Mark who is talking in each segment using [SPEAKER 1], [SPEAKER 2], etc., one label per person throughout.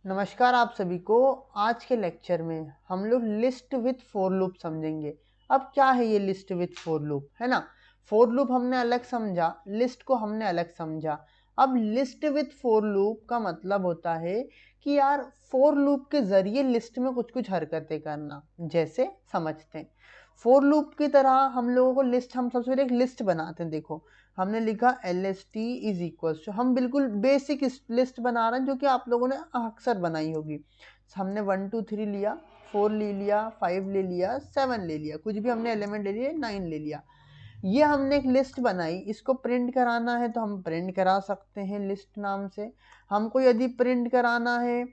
[SPEAKER 1] नमस्कार आप सभी को। आज के लेक्चर में हम लोग लिस्ट विथ फॉर लूप समझेंगे। अब क्या है ये लिस्ट विथ फॉर लूप, है ना। फॉर लूप हमने अलग समझा, लिस्ट को हमने अलग समझा। अब लिस्ट विथ फॉर लूप का मतलब होता है कि यार फॉर लूप के जरिए लिस्ट में कुछ कुछ हरकतें करना। जैसे समझते हैं, फॉर लूप की तरह हम लोगों को लिस्ट, हम सबसे पहले एक लिस्ट बनाते हैं। देखो हमने लिखा LST इज इक्वल टू, हम बिल्कुल बेसिक लिस्ट बना रहे हैं जो कि आप लोगों ने अक्सर बनाई होगी। हमने 1 2 3 लिया, 4 ले लिया, 5 ले लिया, 7 ले लिया, कुछ भी हमने एलिमेंट ले लिया, 9 ले लिया। ये हमने एक लिस्ट बनाई, इसको प्रिंट कराना है तो हम प्रिंट करा सकते हैं लिस्ट नाम से। हमको यदि प्रिंट कराना है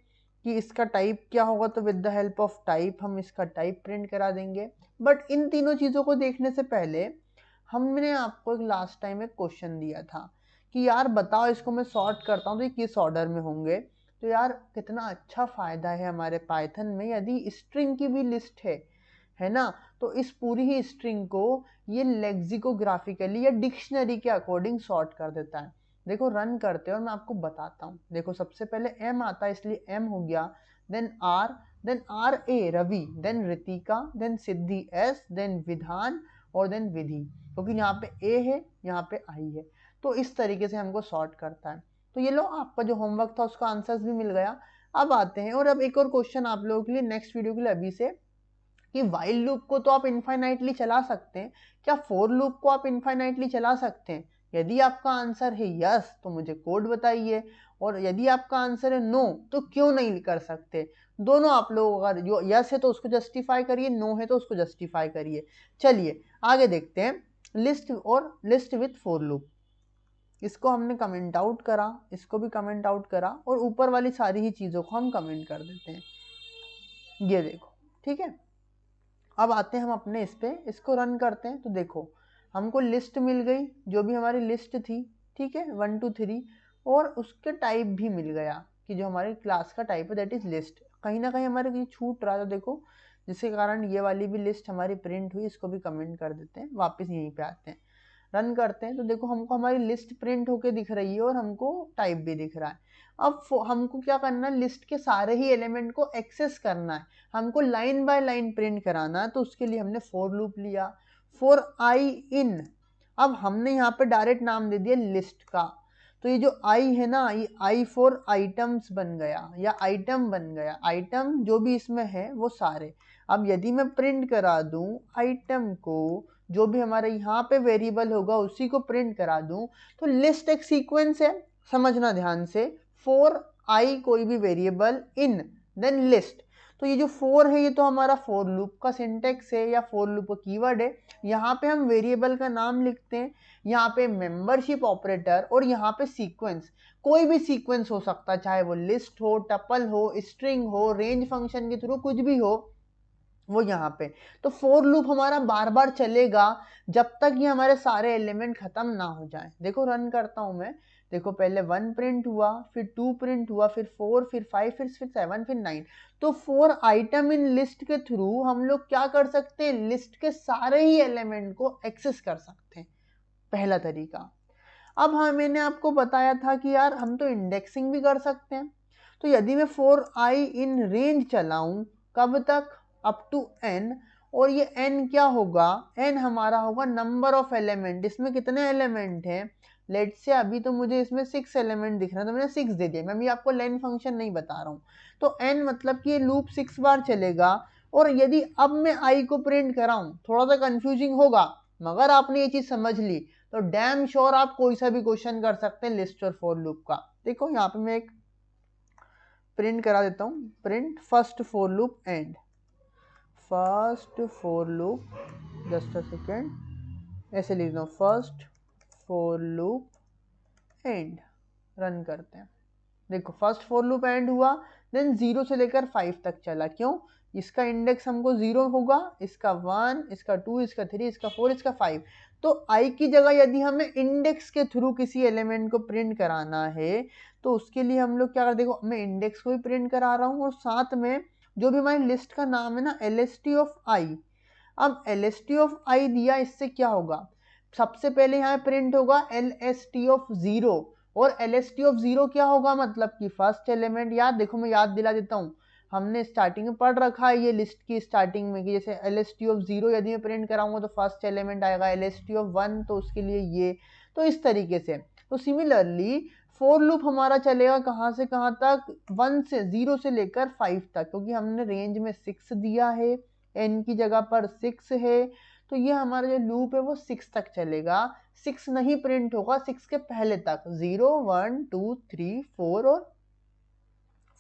[SPEAKER 1] कि इसका टाइप क्या होगा तो with the help of type हम इसका टाइप प्रिंट करा देंगे। बट इन तीनों चीज़ों को देखने से पहले हमने आपको एक लास्ट टाइम एक क्वेश्चन दिया था कि यार बताओ इसको मैं सॉर्ट करता हूँ तो ये किस ऑर्डर में होंगे। तो यार कितना अच्छा फ़ायदा है हमारे पाइथन में यदि स्ट्रिंग की भी लिस्ट है ना। तो इस पूरी ही स्ट्रिंग को ये लेक्सिकोग्राफिकली या डिक्शनरी के अकॉर्डिंग सॉर्ट कर देता है। देखो रन करते हैं और मैं आपको बताता हूँ। देखो सबसे पहले एम आता है इसलिए एम हो गया, then R A Ravi, then Ritika, then Siddhi S, then Vidhan और देन विधि, क्योंकि यहाँ पे ए है यहाँ पे आई है। तो इस तरीके से हमको सॉर्ट करता है। तो ये लो आपका जो होमवर्क था उसका आंसर्स भी मिल गया। अब आते हैं और अब एक और क्वेश्चन आप लोगों के लिए नेक्स्ट वीडियो के लिए अभी से, कि वाइल लूप को तो आप इनफाइनाइटली चला सकते हैं, क्या फॉर लूप को आप इनफाइनाइटली चला सकते हैं? यदि आपका आंसर है यस तो मुझे कोड बताइए, और यदि आपका आंसर है नो तो क्यों नहीं कर सकते। दोनों आप लोग, अगर जो यस है तो उसको जस्टिफाई करिए, नो है तो उसको जस्टिफाई करिए। चलिए आगे देखते हैं। लिस्ट और लिस्ट विथ फॉर लूप, इसको हमने कमेंट आउट करा, इसको भी कमेंट आउट करा, और ऊपर वाली सारी ही चीज़ों को हम कमेंट कर देते हैं। ये देखो ठीक है। अब आते हैं हम अपने इस पे, इसको रन करते हैं। तो देखो हमको लिस्ट मिल गई, जो भी हमारी लिस्ट थी, ठीक है 1 2 3, और उसके टाइप भी मिल गया कि जो हमारी क्लास का टाइप है दैट इज लिस्ट। कहीं ना कहीं हमारे ये छूट रहा था देखो, जिसके कारण ये वाली भी लिस्ट हमारी प्रिंट हुई। इसको भी कमेंट कर देते हैं, वापस यहीं पे आते हैं, रन करते हैं। तो देखो हमको हमारी लिस्ट प्रिंट होके दिख रही है और हमको टाइप भी दिख रहा है। अब हमको क्या करना है, लिस्ट के सारे ही एलिमेंट को एक्सेस करना है, हमको लाइन बाय लाइन प्रिंट कराना है। तो उसके लिए हमने फॉर लूप लिया, फॉर आई इन। अब हमने यहाँ पे डायरेक्ट नाम दे दिया लिस्ट का। तो ये जो आई है ना, ये आई फॉर आइटम्स बन गया या आइटम बन गया। आइटम जो भी इसमें है वो सारे। अब यदि मैं प्रिंट करा दूं आइटम को, जो भी हमारे यहाँ पे वेरिएबल होगा उसी को प्रिंट करा दूं, तो लिस्ट एक सीक्वेंस है, समझना ध्यान से। फॉर आई कोई भी वेरिएबल, इन देन लिस्ट। तो ये जो फोर है ये तो हमारा फॉर लूप का सिंटेक्स है या फॉर लूप का कीवर्ड है। यहाँ पे हम वेरिएबल का नाम लिखते हैं, यहाँ पे मेंबरशिप ऑपरेटर, और यहाँ पे सीक्वेंस। कोई भी सीक्वेंस हो सकता है, चाहे वो लिस्ट हो, टपल हो, स्ट्रिंग हो, रेंज फंक्शन के थ्रू कुछ भी हो वो यहाँ पे। तो फॉर लूप हमारा बार बार चलेगा जब तक ये हमारे सारे एलिमेंट खत्म ना हो जाए। देखो रन करता हूं मैं। देखो पहले 1 प्रिंट हुआ, फिर 2 प्रिंट हुआ, फिर 4, फिर 5, फिर 7, फिर 9। तो 4 आइटम इन लिस्ट के थ्रू हम लोग क्या कर सकते हैं, लिस्ट के सारे ही एलिमेंट को एक्सेस कर सकते हैं, पहला तरीका। अब हाँ मैंने आपको बताया था कि यार हम तो इंडेक्सिंग भी कर सकते हैं। तो यदि मैं 4i इन रेंज चलाऊं, कब तक, अप टू n, और ये n क्या होगा, n हमारा होगा नंबर ऑफ एलिमेंट। इसमें कितने एलिमेंट हैं, लेट से अभी तो मुझे इसमें 6 एलिमेंट दिख रहा है तो मैंने 6 दे दिया। मैं भी आपको लेन फंक्शन नहीं बता रहा हूँ। तो n मतलब कि ये लूप 6 बार चलेगा। और यदि अब मैं i को प्रिंट कराऊं, थोड़ा सा कंफ्यूजिंग होगा, मगर आपने ये चीज समझ ली तो डैम श्योर आप कोई सा भी क्वेश्चन कर सकते हैं लिस्ट और फॉर लूप का। देखो यहाँ पे मैं एक प्रिंट करा देता हूँ, print first for loop and, first for loop, just a second, ऐसे लिख दो, first for loop and. Run करते हैं। देखो फर्स्ट फॉर लूप एंड हुआ, देन 0 से लेकर 5 तक चला। क्यों, इसका इंडेक्स हमको 0 होगा, इसका 1, इसका 2, इसका 3, इसका 4, इसका 5। तो i की जगह यदि हमें इंडेक्स के थ्रू किसी एलिमेंट को प्रिंट कराना है तो उसके लिए हम लोग क्या कर, देखो मैं इंडेक्स को भी प्रिंट करा रहा हूँ और साथ में जो भी हमारी लिस्ट का नाम है ना LST ऑफ i। अब LST ऑफ i दिया, इससे क्या होगा, सबसे पहले यहाँ प्रिंट होगा LST ऑफ 0, और LST ऑफ 0 क्या होगा, मतलब कि फर्स्ट एलिमेंट। याद देखो मैं याद दिला देता हूँ, हमने स्टार्टिंग में पढ़ रखा है ये लिस्ट की स्टार्टिंग में कि जैसे LST ऑफ 0 यदि मैं प्रिंट कराऊंगा तो फर्स्ट एलिमेंट आएगा, LST ऑफ 1 तो उसके लिए ये, तो इस तरीके से। तो सिमिलरली फॉर लूप हमारा चलेगा कहाँ से कहाँ तक, 1 से 0 से लेकर 5 तक, क्योंकि हमने रेंज में 6 दिया है, n की जगह पर 6 है, तो ये हमारा जो लूप है वो 6 तक चलेगा। 6 नहीं प्रिंट होगा, 6 के पहले तक 0 1 2 3 4 और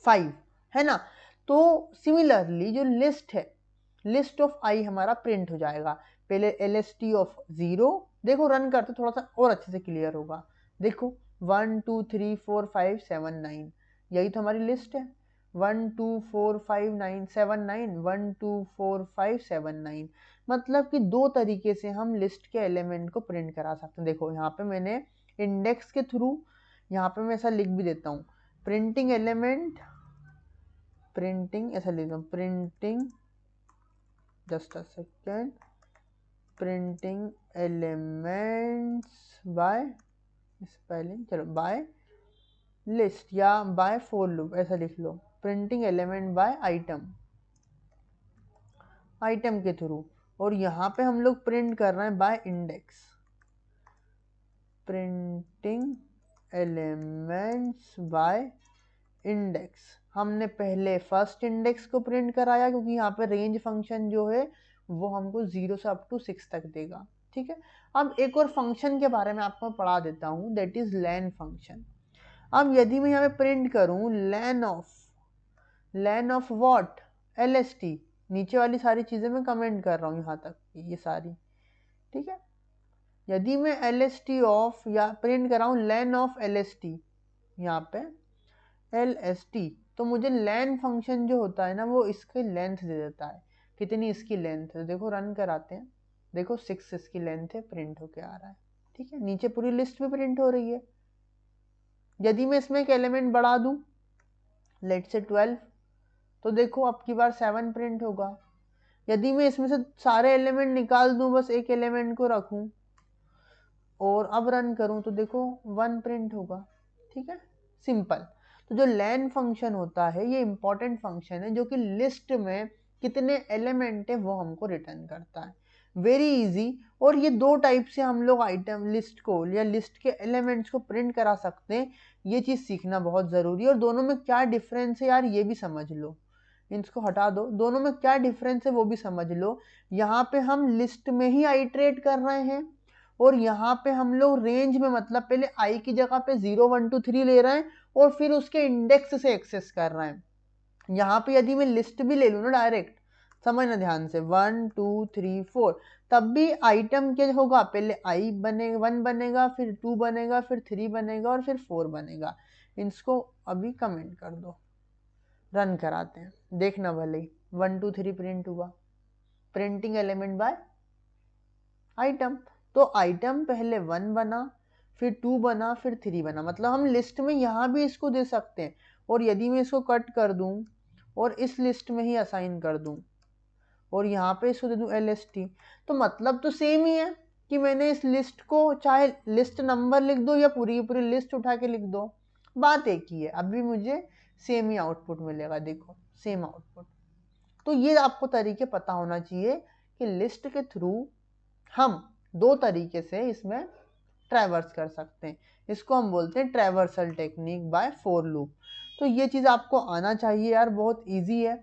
[SPEAKER 1] 5 है ना। तो सिमिलरली जो लिस्ट है, लिस्ट ऑफ आई हमारा प्रिंट हो जाएगा। पहले LST ऑफ 0, देखो रन करते थोड़ा सा और अच्छे से क्लियर होगा। देखो 1 2 3 4 5 7 9, यही तो हमारी लिस्ट है। 1 2 4 5 9 7 9, 1 2 4 5 7 9, मतलब कि दो तरीके से हम लिस्ट के एलिमेंट को प्रिंट करा सकते हैं। देखो यहाँ पे मैंने इंडेक्स के थ्रू, यहाँ पे मैं ऐसा लिख भी देता हूँ, प्रिंटिंग एलिमेंट, प्रिंटिंग ऐसा लिख दूँ, printing, just a second, printing elements by spelling, चलो बाय लिस्ट या बाय फॉर लूप ऐसा लिख लो, printing element by item, item के थ्रू। और यहाँ पे हम लोग प्रिंट कर रहे हैं by index, printing elements by index. हमने पहले फर्स्ट इंडेक्स को प्रिंट कराया क्योंकि यहाँ पे रेंज फंक्शन जो है वो हमको 0 से अप टू 6 तक देगा, ठीक है। अब एक और फंक्शन के बारे में आपको पढ़ा देता हूँ, दैट इज लैन फंक्शन। अब यदि मैं यहाँ पे प्रिंट करूँ लैन ऑफ व्हाट, LST, नीचे वाली सारी चीज़ें मैं कमेंट कर रहा हूँ यहाँ तक ये सारी, ठीक है। यदि मैं LST ऑफ या प्रिंट कराऊँ लैन ऑफ LST, यहाँ पे LST, तो मुझे लैन फंक्शन जो होता है ना वो इसकी लेंथ दे देता है, कितनी इसकी लेंथ है। देखो रन कराते हैं, देखो 6 इसकी लेंथ है, प्रिंट होके आ रहा है, ठीक है। नीचे पूरी लिस्ट भी प्रिंट हो रही है। यदि मैं इसमें एक एलिमेंट बढ़ा दूं, लेट से 12, तो देखो अब की बार 7 प्रिंट होगा। यदि मैं इसमें से सारे एलिमेंट निकाल दूं, बस एक एलिमेंट को रखूं और अब रन करूं तो देखो 1 प्रिंट होगा, ठीक है, सिंपल। तो जो लैन फंक्शन होता है ये इंपॉर्टेंट फंक्शन है जो कि लिस्ट में कितने एलिमेंट है वो हमको रिटर्न करता है, वेरी इजी। और ये दो टाइप से हम लोग आइटम लिस्ट को या लिस्ट के एलिमेंट्स को प्रिंट करा सकते हैं, ये चीज़ सीखना बहुत ज़रूरी है। और दोनों में क्या डिफरेंस है यार ये भी समझ लो, इसको हटा दो, दोनों में क्या डिफरेंस है वो भी समझ लो। यहाँ पे हम लिस्ट में ही आइट्रेट कर रहे हैं और यहाँ पे हम लोग रेंज में, मतलब पहले आई की जगह पे 0 1 2 3 ले रहे हैं और फिर उसके इंडेक्स से एक्सेस कर रहे हैं। यहाँ पे यदि मैं लिस्ट भी ले लूँ ना डायरेक्ट, समझना ध्यान से, 1 2 3 4, तब भी आइटम क्या होगा, पहले आई बनेगा 1 बनेगा, फिर 2 बनेगा, फिर 3 बनेगा और फिर 4 बनेगा। इसको अभी कमेंट कर दो, रन कराते हैं, देखना भले ही 1 2 3 प्रिंट हुआ, प्रिंटिंग एलिमेंट बाय आइटम। तो आइटम पहले 1 बना, फिर 2 बना, फिर 3 बना, मतलब हम लिस्ट में यहाँ भी इसको दे सकते हैं। और यदि मैं इसको कट कर दूं और इस लिस्ट में ही असाइन कर दूं और यहाँ पे इसको दे दूं LST, तो मतलब तो सेम ही है कि मैंने इस लिस्ट को चाहे लिस्ट नंबर लिख दो या पूरी पूरी लिस्ट उठा के लिख दो, बात एक ही है, अभी मुझे सेम ही आउटपुट मिलेगा, देखो सेम आउटपुट। तो ये आपको तरीके पता होना चाहिए कि लिस्ट के थ्रू हम दो तरीके से इसमें ट्रैवर्स कर सकते हैं, इसको हम बोलते हैं traversal technique by for loop. तो ये चीज़ आपको आना चाहिए यार, बहुत इजी है।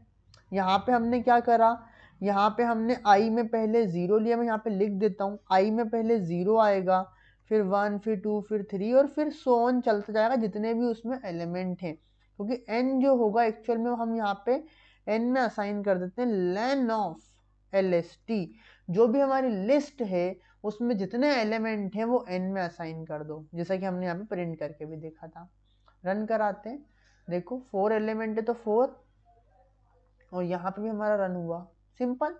[SPEAKER 1] यहाँ पे हमने क्या करा, यहाँ पे हमने आई में पहले 0 लिया, मैं यहाँ पे लिख देता हूँ, आई में पहले 0 आएगा, फिर 1, फिर 2, फिर 3 और फिर सो ऑन चलता जाएगा जितने भी उसमें एलिमेंट हैं, क्योंकि n जो होगा एक्चुअल में हम यहाँ पे n में असाइन कर देते हैं लेन ऑफ LST। जो भी हमारी लिस्ट है उसमें जितने एलिमेंट हैं वो n में असाइन कर दो, जैसा कि हमने यहाँ पे प्रिंट करके भी देखा था। रन कराते हैं, देखो 4 एलिमेंट है तो 4 और यहाँ पे भी हमारा रन हुआ, सिंपल।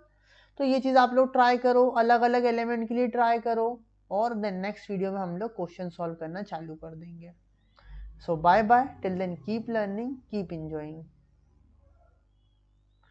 [SPEAKER 1] तो ये चीज़ आप लोग ट्राई करो, अलग अलग एलिमेंट के लिए ट्राई करो और देन नेक्स्ट वीडियो में हम लोग क्वेश्चन सॉल्व करना चालू कर देंगे। So bye bye, till then keep learning, keep enjoying.